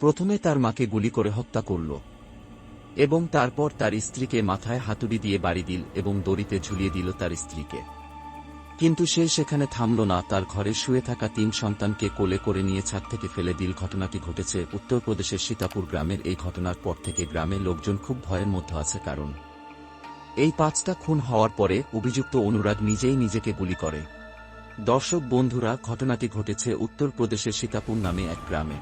প্রথমে তার মাকে গুলি করে হত্যা করল এবং তারপর তার স্ত্রীকে মাথায় হাতুড়ি দিয়ে বাড়ি দিল এবং দড়িতে ঝুলিয়ে দিল তার স্ত্রীকে। কিন্তু সে সেখানে থামল না, তার ঘরে শুয়ে থাকা ৩ সন্তানকে কোলে করে নিয়ে ছাদ থেকে ফেলে দিল। ঘটনাটি ঘটেছে উত্তরপ্রদেশের সীতাপুর গ্রামের। এই ঘটনার পর থেকে গ্রামের লোকজন খুব ভয়ের মধ্যে আছে, কারণ এই ৫টা খুন হওয়ার পরে অভিযুক্ত অনুরাগ নিজেই নিজেকে গুলি করে। দর্শক বন্ধুরা, ঘটনাটি ঘটেছে উত্তরপ্রদেশের সীতাপুর নামে এক গ্রামে।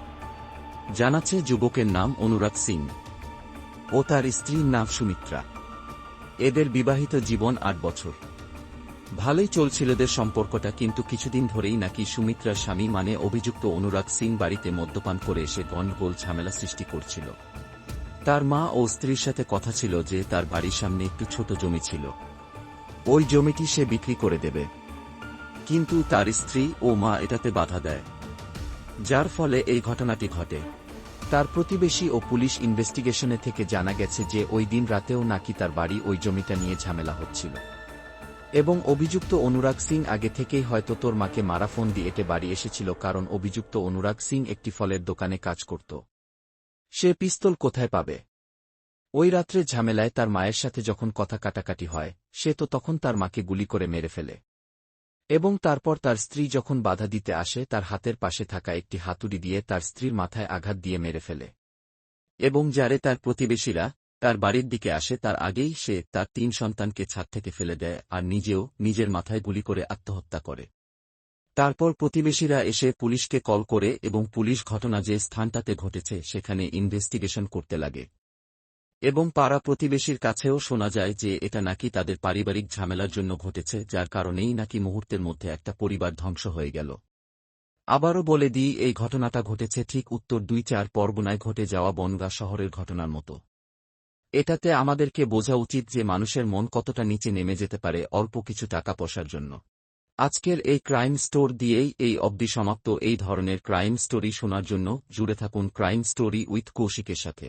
জানাচ্ছে যুবকের নাম অনুরাগ সিং ও তার স্ত্রীর নাম সুমিত্রা। এদের বিবাহিত জীবন ৮ বছর। ভালোই চলছিল এদের সম্পর্কটা, কিন্তু কিছুদিন ধরেই নাকি সুমিত্রার স্বামী মানে অভিযুক্ত অনুরাগ সিং বাড়িতে মদ্যপান করে এসে গন্ডগোল ঝামেলা সৃষ্টি করছিল। তার মা ও স্ত্রীর সাথে কথা ছিল যে তার বাড়ির সামনে একটু ছোট জমি ছিল, ওই জমিটি সে বিক্রি করে দেবে, কিন্তু তার স্ত্রী ও মা এটাতে বাধা দেয়, যার ফলে এই ঘটনাটি ঘটে। তার প্রতিবেশী ও পুলিশ ইনভেস্টিগেশনে থেকে জানা গেছে যে ওই দিন রাতেও নাকি তার বাড়ি ওই জমিটা নিয়ে ঝামেলা হচ্ছিল এবং অভিযুক্ত অনুরাগ সিং আগে থেকেই হয়তো তোর মাকে মারা ফোন দিয়ে এটে বাড়ি এসেছিল, কারণ অভিযুক্ত অনুরাগ সিং একটি ফলের দোকানে কাজ করত। সে পিস্তল কোথায় পাবে? ওই রাত্রে ঝামেলায় তার মায়ের সাথে যখন কথা কাটাকাটি হয়, সে তো তখন তার মাকে গুলি করে মেরে ফেলে এবং তারপর তার স্ত্রী যখন বাধা দিতে আসে, তার হাতের পাশে থাকা একটি হাতুড়ি দিয়ে তার স্ত্রীর মাথায় আঘাত দিয়ে মেরে ফেলে এবং যারে তার প্রতিবেশীরা তার বাড়ির দিকে আসে তার আগেই সে তার ৩ সন্তানকে ছাদ থেকে ফেলে দেয় আর নিজেও নিজের মাথায় গুলি করে আত্মহত্যা করে। তারপর প্রতিবেশীরা এসে পুলিশকে কল করে এবং পুলিশ ঘটনা যে স্থানটাতে ঘটেছে সেখানে ইনভেস্টিগেশন করতে লাগে এবং পাড়া প্রতিবেশীর কাছেও শোনা যায় যে এটা নাকি তাদের পারিবারিক ঝামেলার জন্য ঘটেছে, যার কারণেই নাকি মুহূর্তের মধ্যে একটা পরিবার ধ্বংস হয়ে গেল। আবারও বলে দিই, এই ঘটনাটা ঘটেছে ঠিক উত্তর ২-৪ পরগনায় ঘটে যাওয়া বনগাঁ শহরের ঘটনার মতো। এটাতে আমাদেরকে বোঝা উচিত যে মানুষের মন কতটা নিচে নেমে যেতে পারে অল্প কিছু টাকা পয়সার জন্য। আজকের এই ক্রাইম স্টোর দিয়েই এই অবধি সমাপ্ত। এই ধরনের ক্রাইম স্টোরি শোনার জন্য জুড়ে থাকুন ক্রাইম স্টোরি উইথ কৌশিকের সাথে।